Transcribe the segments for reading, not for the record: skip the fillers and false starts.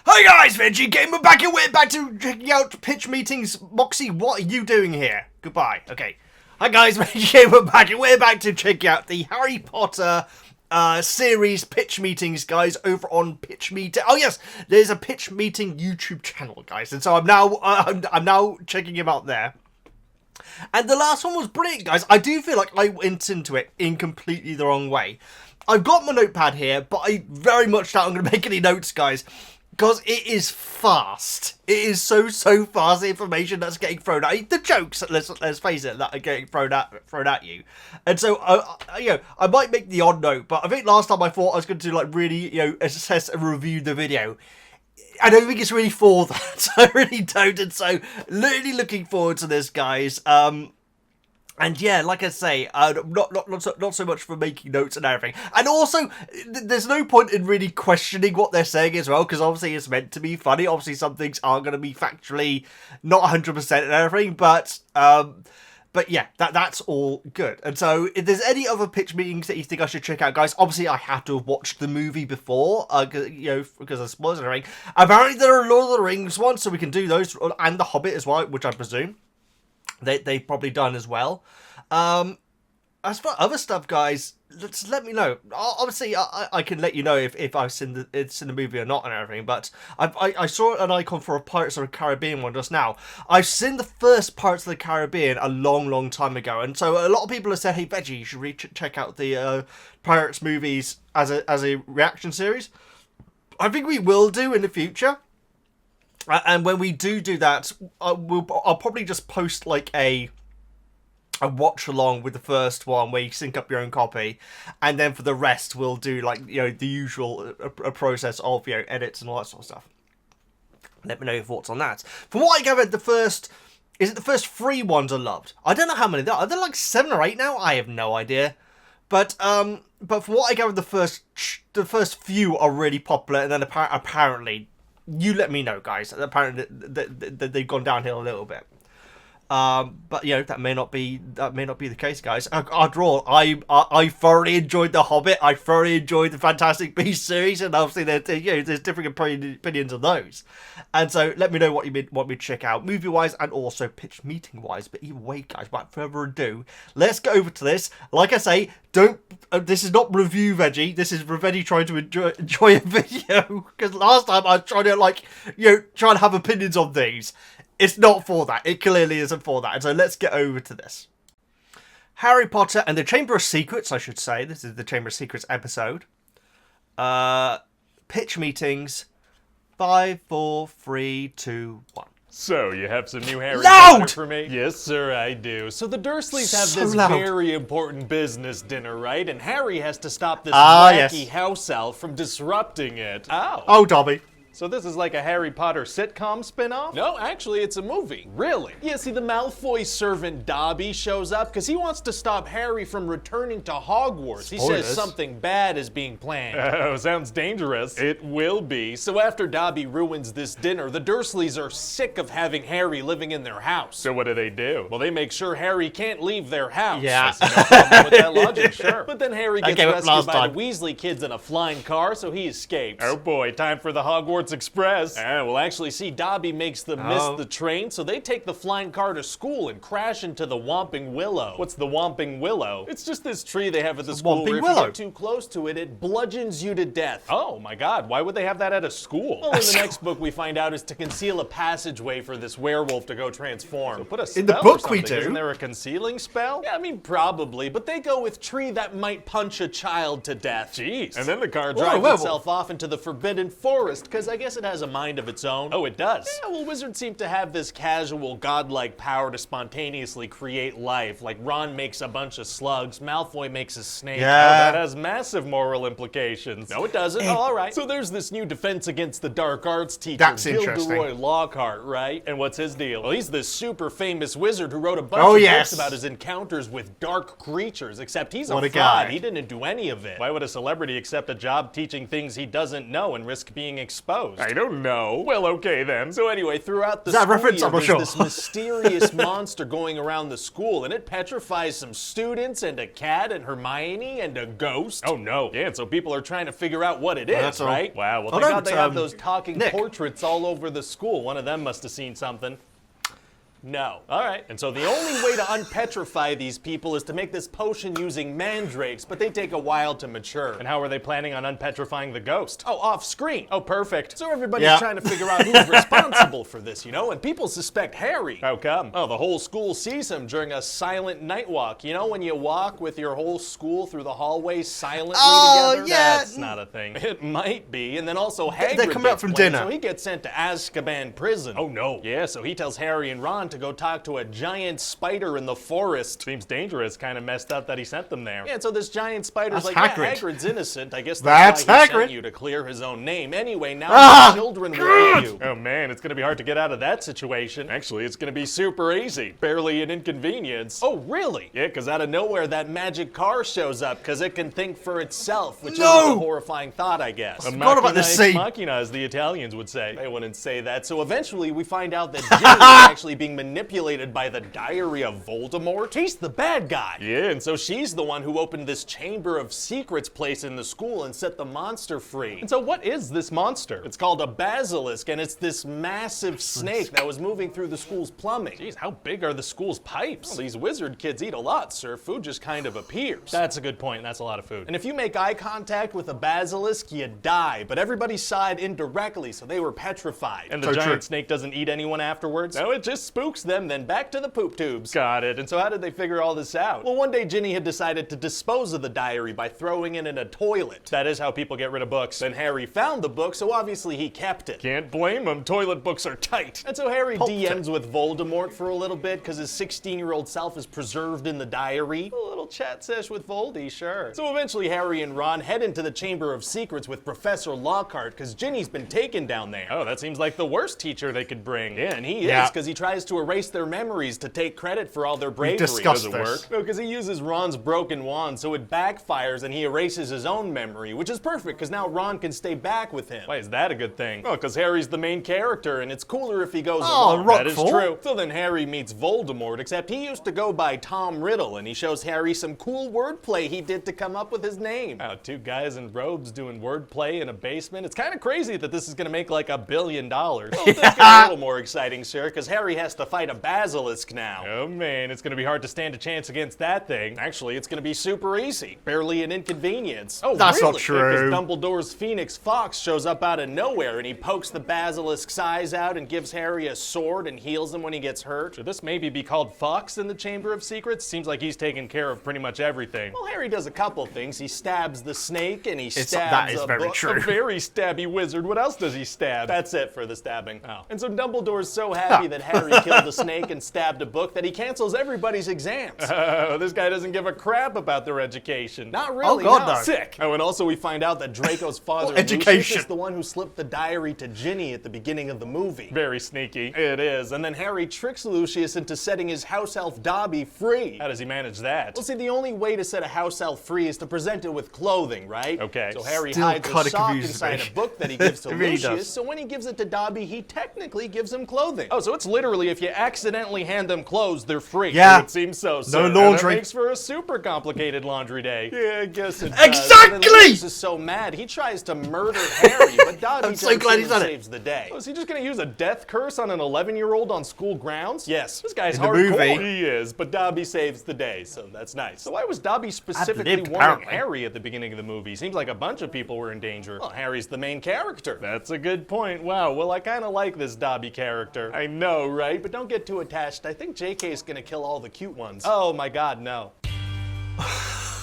Hi guys, Veggie Gamer back and we're back to checking out pitch meetings. Moxie, what are you doing here? Goodbye. Okay. Hi guys, Veggie Gamer back and we're back to check out the Harry Potter series pitch meetings, guys, over on Pitch Meeting. Oh yes, there's a Pitch Meeting YouTube channel, guys, and so I'm now checking him out there. And the last one was brilliant, guys. I do feel like I went into it in completely the wrong way. I've got my notepad here, but I very much doubt I'm going to make any notes, guys. Because it is fast. It is so fast, the information that's getting thrown at you. The jokes, let's face it, that are getting thrown at you. And so, I might make the odd note, but I think last time I thought I was going to like really, assess and review the video. I don't think it's really for that. I really don't. And so, really looking forward to this, guys. And yeah, like I say, not so much for making notes and everything. And also, there's no point in really questioning what they're saying as well, because obviously it's meant to be funny. Obviously, some things are going to be factually not 100% and everything, but yeah, that's all good. And so, if there's any other pitch meetings that you think I should check out, guys, obviously I have to have watched the movie before, because of spoilers and everything. Apparently, there are Lord of the Rings ones, so we can do those, and The Hobbit as well, which I presume they've probably done as well. As for other stuff, guys, just let me know. Obviously, I can let you know if I've seen the movie or not and everything, but I saw an icon for a Pirates of the Caribbean one just now. I've seen the first Pirates of the Caribbean a long time ago, and so a lot of people have said, hey, Veggie, you should check out the Pirates movies as a reaction series. I think we will do in the future. And when we do that, I'll probably just post like a watch along with the first one where you sync up your own copy, and then for the rest we'll do like the usual process of edits and all that sort of stuff. Let me know your thoughts on that. From what I gathered, the first 3 ones are loved. I don't know how many there are. Are there like 7 or 8 now? I have no idea. But from what I gathered, the first few are really popular, and then apparently. You let me know, guys. Apparently, they've gone downhill a little bit. But that may not be the case, guys. After all, I thoroughly enjoyed The Hobbit. I thoroughly enjoyed the Fantastic Beasts series, and obviously there's different opinions of those. And so let me know what you want me to check out, movie wise and also pitch meeting wise. But either way, guys, without further ado, let's go over to this. Like I say, this is not review Veggie. This is Veggie trying to enjoy a video, because last time I was trying to try and have opinions on things. It's not for that. It clearly isn't for that. And so let's get over to this. Harry Potter and the Chamber of Secrets, I should say. This is the Chamber of Secrets episode. Pitch meetings. 5, 4, 3, 2, 1. So, you have some new Harry Potter for me? Yes, sir, I do. So the Dursleys have this very important business dinner, right? And Harry has to stop this wacky house elf from disrupting it. Oh, Dobby. So this is like a Harry Potter sitcom spin-off? No, actually, it's a movie. Really? Yeah, see, the Malfoy servant Dobby shows up because he wants to stop Harry from returning to Hogwarts. Spoilers. He says something bad is being planned. Oh, sounds dangerous. It will be. So after Dobby ruins this dinner, the Dursleys are sick of having Harry living in their house. So what do? Well, they make sure Harry can't leave their house. Yeah. I see no problem with that logic, sure. But then Harry gets rescued by the Weasley kids in a flying car, so he escapes. Oh boy, time for the Hogwarts Express. Well, actually, see, Dobby makes them miss the train, so they take the flying car to school and crash into the Whomping Willow. What's the Whomping Willow? It's just this tree they have at the school where if you get too close to it, it bludgeons you to death. Oh my god, why would they have that at a school? Well, in the next book we find out is to conceal a passageway for this werewolf to go transform. So put a spell in the book we do. Isn't there a concealing spell? Yeah, I mean, probably, but they go with tree that might punch a child to death. Jeez. And then the car drives itself off into the Forbidden Forest, because I guess it has a mind of its own. Oh, it does? Yeah, well, wizards seem to have this casual, godlike power to spontaneously create life. Like Ron makes a bunch of slugs, Malfoy makes a snake. Yeah. Oh, that has massive moral implications. No, it doesn't. Oh, all right. So there's this new defense against the dark arts teacher, Gilderoy Lockhart, right? And what's his deal? Well, he's this super famous wizard who wrote a bunch of books about his encounters with dark creatures, except he's a fraud. He didn't do any of it. Why would a celebrity accept a job teaching things he doesn't know and risk being exposed? supposed? I don't know. Well, okay then. So anyway, throughout the Is that a school reference? year, I'm not there's sure. this mysterious monster going around the school, and it petrifies some students and a cat and Hermione and a ghost. Oh no. Yeah, and so people are trying to figure out what it is, right? Wow, well, thank God they have those talking portraits all over the school. One of them must have seen something. No. All right. And so the only way to unpetrify these people is to make this potion using mandrakes, but they take a while to mature. And how are they planning on unpetrifying the ghost? Oh, off screen. Oh, perfect. So everybody's trying to figure out who's responsible for this, you know, and people suspect Harry. How come? Oh, the whole school sees him during a silent night walk. You know, when you walk with your whole school through the hallways silently together? Yeah. That's not a thing. It might be. And then also Hagrid They're coming out from dinner. So he gets sent to Azkaban prison. Oh, no. Yeah, so he tells Harry and Ron to go talk to a giant spider in the forest. Seems dangerous, kind of messed up that he sent them there. Yeah, and so this giant spider's like, Hagrid. yeah, Hagrid's innocent. I guess that's why he sent you to clear his own name. Anyway, now the children will eat you. Oh man, it's gonna be hard to get out of that situation. Actually, it's gonna be super easy. Barely an inconvenience. Oh, really? Yeah, because out of nowhere, that magic car shows up because it can think for itself, which is a horrifying thought, I guess. A forgot about this scene. Machina, as the Italians would say. They wouldn't say that. So eventually, we find out that Ginny is actually being manipulated by the diary of Voldemort. He's the bad guy. Yeah, and so she's the one who opened this Chamber of Secrets place in the school and set the monster free. And so what is this monster? It's called a basilisk, and it's this massive snake that was moving through the school's plumbing. Jeez, how big are the school's pipes? Well, these wizard kids eat a lot, sir. Food just kind of appears. That's a good point. That's a lot of food. And if you make eye contact with a basilisk, you die. But everybody saw it indirectly, so they were petrified. And the giant snake doesn't eat anyone afterwards? No, it just spooks them, then back to the poop tubes. Got it. And so how did they figure all this out? Well, one day Ginny had decided to dispose of the diary by throwing it in a toilet. That is how people get rid of books. Then Harry found the book, so obviously he kept it. Can't blame him. Toilet books are tight. And so Harry DMs with Voldemort for a little bit because his 16-year-old self is preserved in the diary. A little chat sesh with Voldy, sure. So eventually Harry and Ron head into the Chamber of Secrets with Professor Lockhart because Ginny's been taken down there. Oh, that seems like the worst teacher they could bring. Yeah, and he is because he tries to erase their memories to take credit for all their bravery. Does it work? No, because he uses Ron's broken wand, so it backfires and he erases his own memory, which is perfect because now Ron can stay back with him. Why is that a good thing? Oh, because Harry's the main character and it's cooler if he goes along. That is true. So then Harry meets Voldemort, except he used to go by Tom Riddle, and he shows Harry some cool wordplay he did to come up with his name. Wow, two guys in robes doing wordplay in a basement. It's kind of crazy that this is going to make like $1 billion. Well, this gets a little more exciting, sir, because Harry has to fight a basilisk now. Oh man, it's going to be hard to stand a chance against that thing. Actually, it's going to be super easy. Barely an inconvenience. Oh, that's really? Not true. Because Dumbledore's Phoenix Fox shows up out of nowhere and he pokes the basilisk's eyes out and gives Harry a sword and heals him when he gets hurt. Should this maybe be called Fox in the Chamber of Secrets? Seems like he's taking care of pretty much everything. Well, Harry does a couple things. He stabs the snake and he stabs a very stabby wizard. What else does he stab? That's it for the stabbing. Oh. And so Dumbledore's so happy that Harry killed a snake and stabbed a book that he cancels everybody's exams. Oh, this guy doesn't give a crap about their education. Not really. Oh God, no. Sick. Oh, and also we find out that Draco's father, Lucius, is the one who slipped the diary to Ginny at the beginning of the movie. Very sneaky. It is. And then Harry tricks Lucius into setting his house elf Dobby free. How does he manage that? Well, see, the only way to set a house elf free is to present it with clothing, right? Okay. So Harry hides a sock inside a book that he gives to Lucius, so when he gives it to Dobby, he technically gives him clothing. Oh, so it's literally if you accidentally hand them clothes, they're free. Yeah. It seems so. No laundry. That makes for a super complicated laundry day. Yeah, I guess it does. Exactly! Lucius is so mad, he tries to murder Harry, but Dobby saves the day. Oh, is he just gonna use a death curse on an 11-year-old on school grounds? Yes. This guy's hardcore. He is, but Dobby saves the day, so that's nice. So why was Dobby specifically warning Harry at the beginning of the movie? Seems like a bunch of people were in danger. Well, Harry's the main character. That's a good point. Wow, well, I kind of like this Dobby character. I know, right? But don't get too attached. I think JK's gonna kill all the cute ones. Oh my God, no.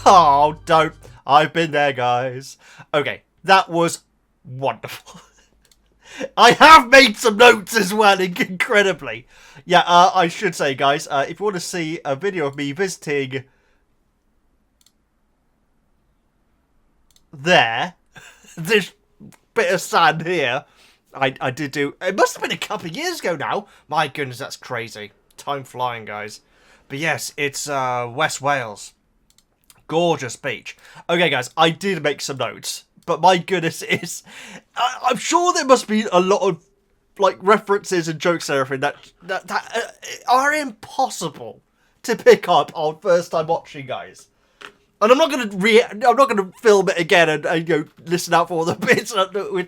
Oh, don't. I've been there, guys. Okay, that was wonderful. I have made some notes as well, incredibly. Yeah, I should say, guys, if you want to see a video of me visiting there, this bit of sand here, I did do. It must have been a couple of years ago now. My goodness, that's crazy. Time flying, guys. But yes, it's West Wales. Gorgeous beach. Okay, guys, I did make some notes. but my goodness, I'm sure there must be a lot of like references and jokes and everything that are impossible to pick up on first time watching, guys. And I'm not gonna film it again and you know, listen out for all the bits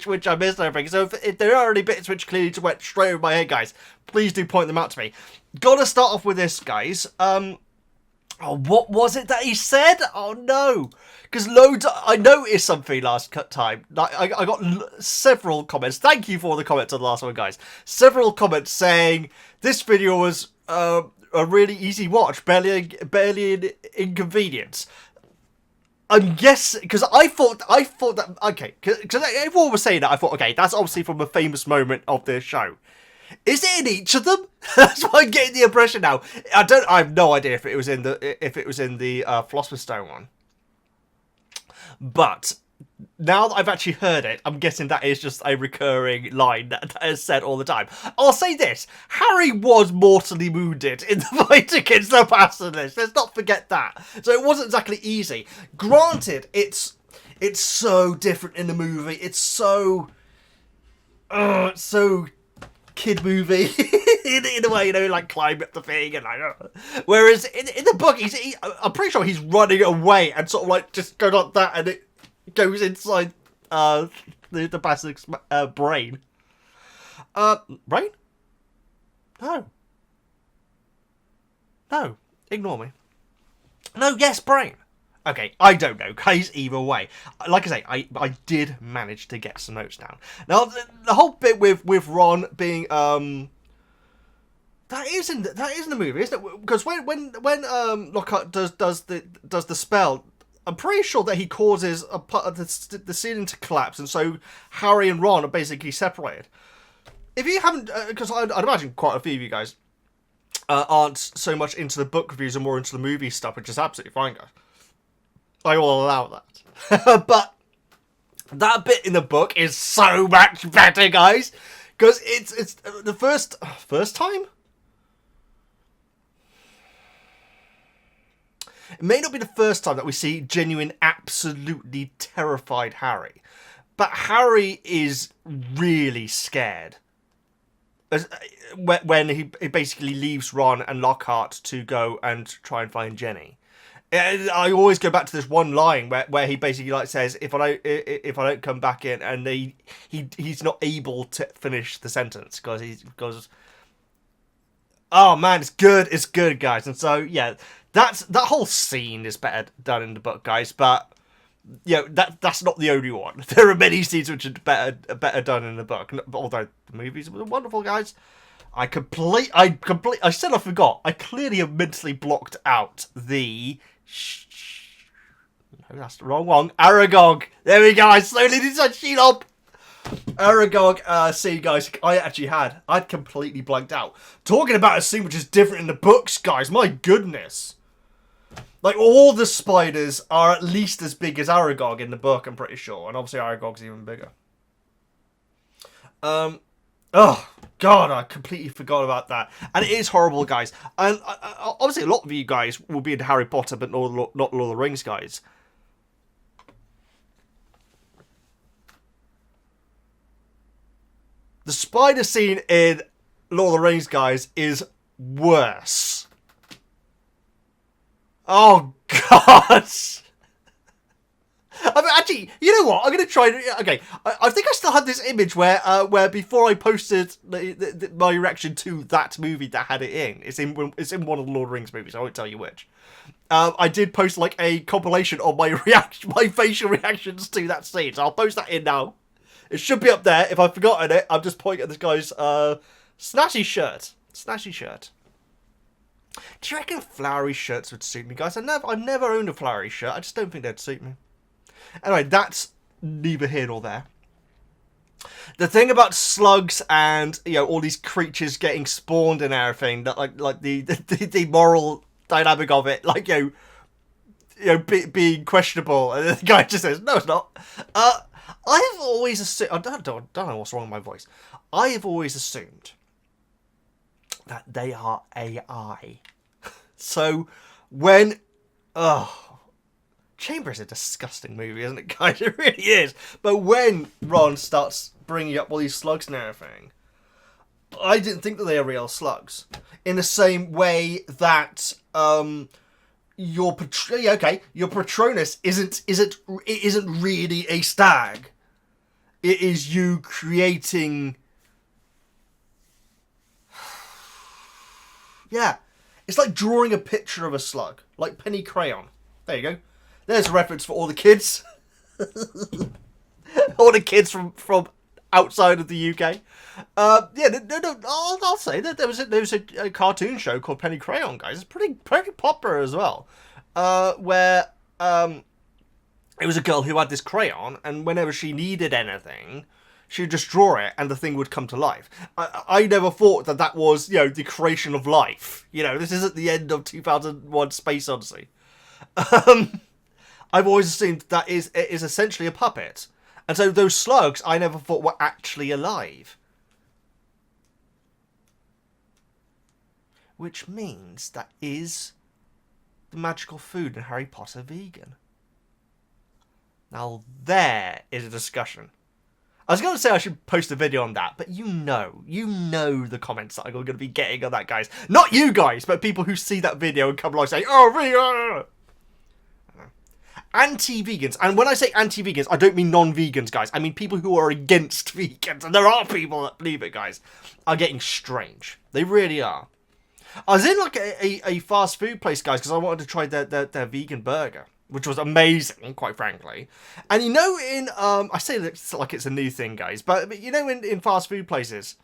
which I missed and everything. So if there are any bits which clearly just went straight over my head, guys, please do point them out to me. Gotta start off with this, guys. Oh, what was it that he said? Oh no, because I noticed something last time. I got several comments. Thank you for the comments on the last one, guys. Several comments saying this video was a really easy watch, barely an inconvenience. I'm guessing, because I thought that, okay, because everyone was saying that, I thought, okay, that's obviously from a famous moment of the show. Is it in each of them? That's why I'm getting the impression now. I have no idea if it was in the Philosopher's Stone one. But now that I've actually heard it, I'm guessing that is just a recurring line that is said all the time. I'll say this: Harry was mortally wounded in the fight against the Basilisk. Let's not forget that. So it wasn't exactly easy. Granted, it's so different in the movie. It's so kid movie in a way, you know, like climb up the thing and like. Whereas in the book, I'm pretty sure he's running away and sort of like just going like that, and it goes inside the Basilisk's brain. Brain? No, ignore me. No, yes, brain. Okay, I don't know, guys, either way. Like I say, I did manage to get some notes down. Now, the whole bit with Ron being, that is in the movie, isn't it? Because when Lockhart does the spell, I'm pretty sure that he causes the ceiling to collapse, and so Harry and Ron are basically separated. If you haven't, because I'd imagine quite a few of you guys aren't so much into the book reviews and more into the movie stuff, which is absolutely fine, guys. I will allow that. But that bit in the book is so much better, guys, because it's the first time. It may not be the first time that we see genuine, absolutely terrified Harry, but Harry is really scared when he basically leaves Ron and Lockhart to go and try and find Jenny. I always go back to this one line where he basically like says, if I don't come back in, and he's not able to finish the sentence because oh man, it's good, guys. And so yeah, that whole scene is better done in the book, guys. But you know, that's not the only one. There are many scenes which are better done in the book. Although the movies were wonderful, guys. I said I forgot. I clearly have mentally blocked out the. No, that's the wrong one. Aragog. There we go. I slowly did that sheet up. Aragog scene, guys. I'd completely blanked out. Talking about a scene which is different in the books, guys. My goodness. Like, all the spiders are at least as big as Aragog in the book, I'm pretty sure. And obviously Aragog's even bigger. Oh, God, I completely forgot about that. And it is horrible, guys. And obviously a lot of you guys will be into Harry Potter, but not Lord of the Rings, guys. The spider scene in Lord of the Rings, guys, is worse. Oh, God. I mean, actually, you know what? I'm going to try... Okay, I think I still had this image where before I posted my reaction to that movie that had it in. It's in one of the Lord of the Rings movies. I won't tell you which. I did post like a compilation of my facial reactions to that scene. So I'll post that in now. It should be up there. If I've forgotten it, I'm just pointing at this guy's snazzy shirt. Snazzy shirt. Do you reckon flowery shirts would suit me, guys? I've never owned a flowery shirt. I just don't think they'd suit me. Anyway, that's neither here nor there. The thing about slugs and, you know, all these creatures getting spawned and everything, that like the moral dynamic of it, like, you know, being questionable, and the guy just says, no, it's not. I've always assumed, I don't know what's wrong with my voice. I have always assumed that they are AI. So when, Chamber is a disgusting movie, isn't it, guys? It really is. But when Ron starts bringing up all these slugs and everything, I didn't think that they are real slugs. In the same way that your Patronus isn't really a stag. It is you creating. Yeah, it's like drawing a picture of a slug, like penny crayon. There you go. There's a reference for all the kids. All the kids from outside of the UK. I'll say that there was a cartoon show called Penny Crayon, guys. It's pretty popular as well. Where it was a girl who had this crayon, and whenever she needed anything, she would just draw it, and the thing would come to life. I never thought that was, the creation of life. This isn't the end of 2001: Space Odyssey. I've always assumed that it is essentially a puppet. And so those slugs, I never thought were actually alive. Which means that is the magical food in Harry Potter vegan? Now there is a discussion. I was going to say I should post a video on that, but you know the comments that I'm going to be getting on that, guys. Not you guys, but people who see that video and come along saying, "Oh, vegan!" Anti-vegans, and when I say anti-vegans, I don't mean non-vegans, guys. I mean people who are against vegans, and there are people that believe it, guys, are getting strange. They really are. I was in like a fast food place, guys, because I wanted to try their vegan burger, which was amazing, quite frankly. And in I say that like it's a new thing, guys, but in fast food places,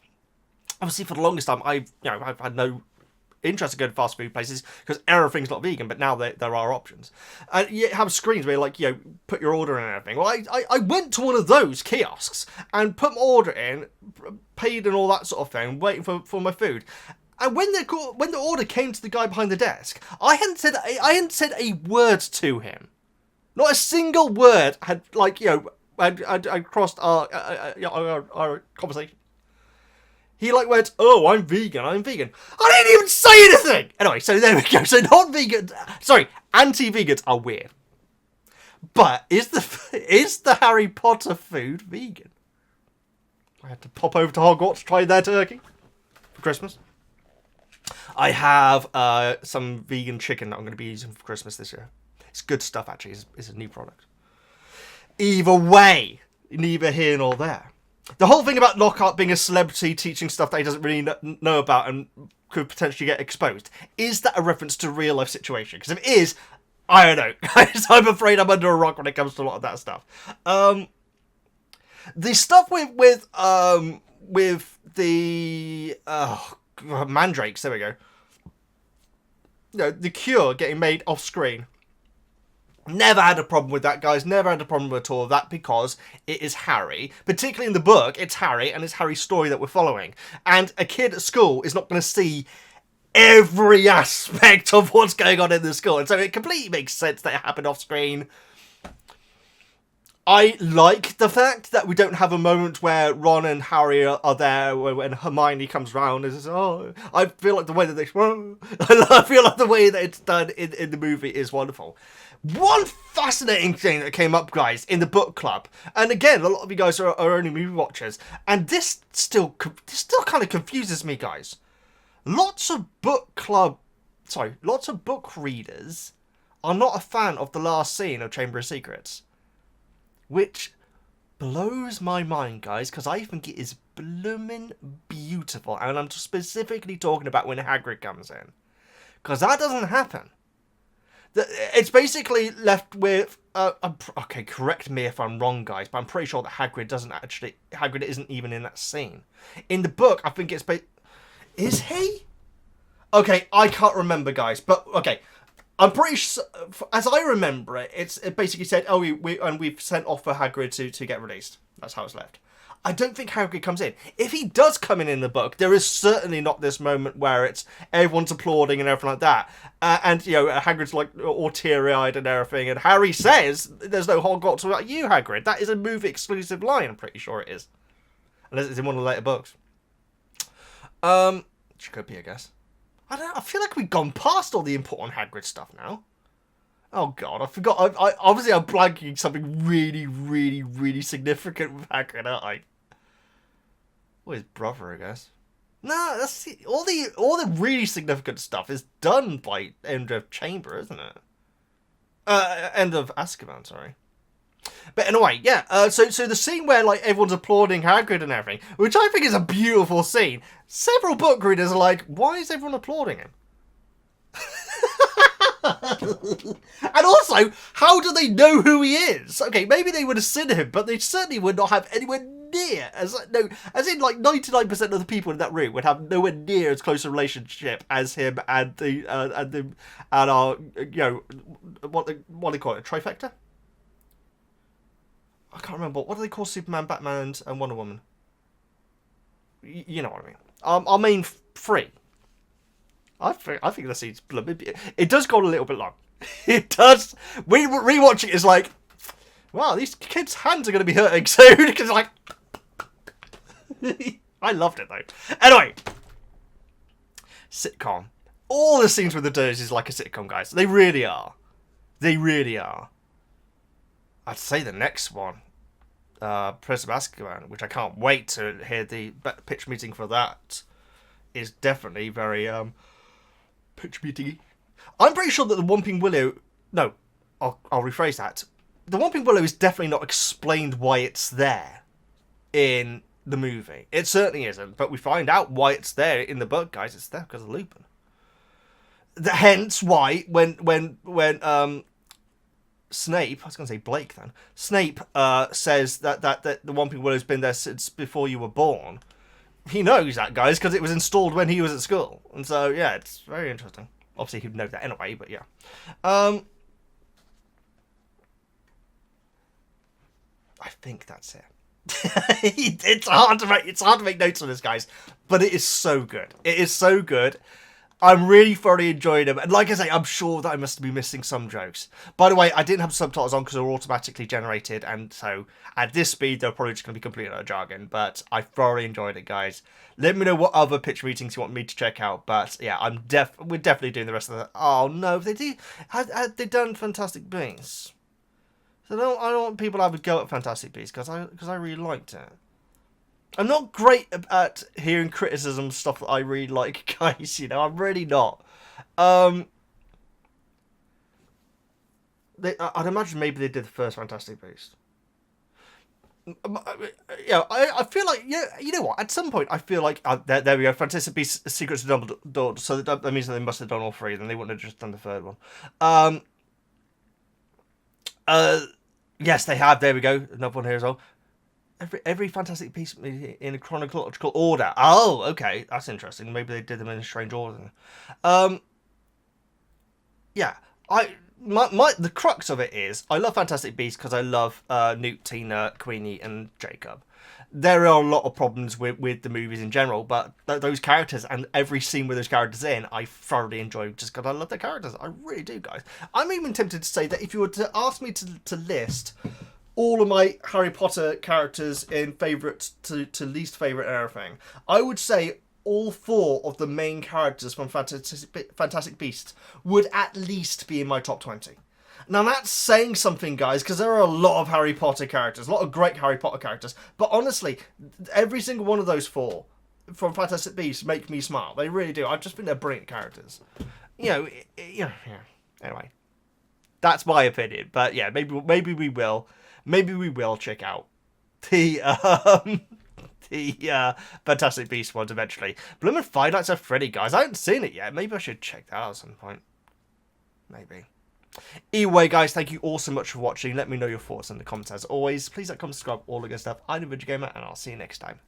obviously for the longest time I've had no interest to go to fast food places because everything's not vegan, but now there are options. And you have screens where put your order in and everything. Well, I went to one of those kiosks and put my order in, paid and all that sort of thing, waiting for my food. And when the order came to the guy behind the desk, I hadn't said a word to him. Not a single word had had crossed our conversation. He went, "Oh, I'm vegan. I didn't even say anything. Anyway, so there we go. So anti-vegans are weird. But is the Harry Potter food vegan? I had to pop over to Hogwarts to try their turkey for Christmas. I have some vegan chicken that I'm going to be using for Christmas this year. It's good stuff, actually. It's a new product. Either way, neither here nor there. The whole thing about Lockhart being a celebrity teaching stuff that he doesn't really know about and could potentially get exposed, is that a reference to a real life situation? Because if it is, I don't know, guys. I'm afraid I'm under a rock when it comes to a lot of that stuff. The stuff with the mandrakes, there we go. The Cure getting made off screen. Never had a problem with that, guys. Never had a problem at all with that because it is Harry. Particularly in the book, it's Harry, and it's Harry's story that we're following. And a kid at school is not going to see every aspect of what's going on in the school. And so it completely makes sense that it happened off screen. I like the fact that we don't have a moment where Ron and Harry are there when Hermione comes round and says, "Oh, I feel like the way that I feel like the way that it's done in the movie is wonderful." One fascinating thing that came up, guys, in the book club, and again, a lot of you guys are only movie watchers, and this still kind of confuses me, guys. Lots of book readers are not a fan of the last scene of Chamber of Secrets. Which blows my mind, guys, because I think it is blooming beautiful. And I'm specifically talking about when Hagrid comes in. Because that doesn't happen. It's basically left with... okay, correct me if I'm wrong, guys, but I'm pretty sure that Hagrid isn't even in that scene. In the book, I think it's... Is he? Okay, I can't remember, guys, but... Okay. I'm pretty sure, as I remember it, it basically said, "Oh, we've sent off for Hagrid to get released." That's how it's left. I don't think Hagrid comes in. If he does come in the book, there is certainly not this moment where it's everyone's applauding and everything like that, and Hagrid's all teary-eyed and everything, and Harry says, "There's no Hogwarts without you, Hagrid." That is a movie exclusive line. I'm pretty sure it is, unless it's in one of the later books. Which could be, I guess. I feel like we've gone past all the important Hagrid stuff now. Oh god, I forgot. I obviously I'm blanking something really, really, really significant with Hagrid, aren't I? Well, his brother, I guess. No, that's all the really significant stuff is done by End of Chamber, isn't it? End of Azkaban, sorry. But anyway, yeah. So the scene where like everyone's applauding Hagrid and everything, which I think is a beautiful scene. Several book readers are like, "Why is everyone applauding him?" And also, how do they know who he is? Okay, maybe they would have seen him, but they certainly would not have anywhere near as in like 99% of the people in that room would have nowhere near as close a relationship as him and our what do they call it, a trifecta? I can't remember. What do they call Superman, Batman, and Wonder Woman? You know what I mean. Our main three. I think the scene's it does go on a little bit long. It does. Rewatching it is like, wow, these kids' hands are going to be hurting soon because like, I loved it though. Anyway, sitcom. All the scenes with the Dursleys is like a sitcom, guys. They really are. They really are. I'd say the next one, Prince of Azkaban, which I can't wait to hear the pitch meeting for that, is definitely very pitch meeting-y. I'm pretty sure that the Whomping Willow... No, I'll rephrase that. The Whomping Willow is definitely not explained why it's there in the movie. It certainly isn't, but we find out why it's there in the book, guys. It's there because of Lupin. Hence why, when Snape, I was going to say Blake then, Snape says that the Whomping Willow's been there since before you were born. He knows that, guys, because it was installed when he was at school. And so, yeah, it's very interesting. Obviously, he'd know that anyway, but yeah. I think that's it. It's hard to make notes on this, guys, but it is so good. It is so good. I'm really thoroughly enjoying them. And like I say, I'm sure that I must be missing some jokes. By the way, I didn't have subtitles on because they're automatically generated. And so at this speed, they're probably just going to be completely out of jargon. But I thoroughly enjoyed it, guys. Let me know what other pitch meetings you want me to check out. But yeah, we're definitely doing the rest of the... Oh, no, they do. Had they done Fantastic Beasts? So I don't want people to have a go at Fantastic Beasts because I really liked it. I'm not great at hearing criticism of stuff that I really like, guys, you know, I'm really not. I'd imagine maybe they did the first Fantastic Beast. Yeah, I feel like, yeah, you know what, at some point I feel like, there we go, Fantastic Beasts Secrets of Dumbledore, so that means that they must have done all three, then they wouldn't have just done the third one. Yes, they have, there we go, another one here as well. Every Fantastic Beast in a chronological order. Oh, okay, that's interesting. Maybe they did them in a strange order. Yeah, the crux of it is I love Fantastic Beasts because I love Newt, Tina, Queenie, and Jacob. There are a lot of problems with the movies in general, but those characters and every scene with those characters in, I thoroughly enjoy just because I love their characters. I really do, guys. I'm even tempted to say that if you were to ask me to list all of my Harry Potter characters in favourite to least favourite and everything, I would say all four of the main characters from Fantastic Beasts would at least be in my top 20. Now that's saying something, guys, because there are a lot of Harry Potter characters, a lot of great Harry Potter characters, but honestly, every single one of those four from Fantastic Beasts make me smile. They really do. I just think they're brilliant characters. Yeah. Anyway, that's my opinion, but yeah, maybe we will. Maybe we will check out the Fantastic Beasts ones eventually. Bloomin' Five Nights at Freddy, guys. I haven't seen it yet. Maybe I should check that out at some point. Maybe. Anyway, guys, thank you all so much for watching. Let me know your thoughts in the comments as always. Please like, comment, subscribe, all the good stuff. I'm VEGGIEKNIGHTS, and I'll see you next time.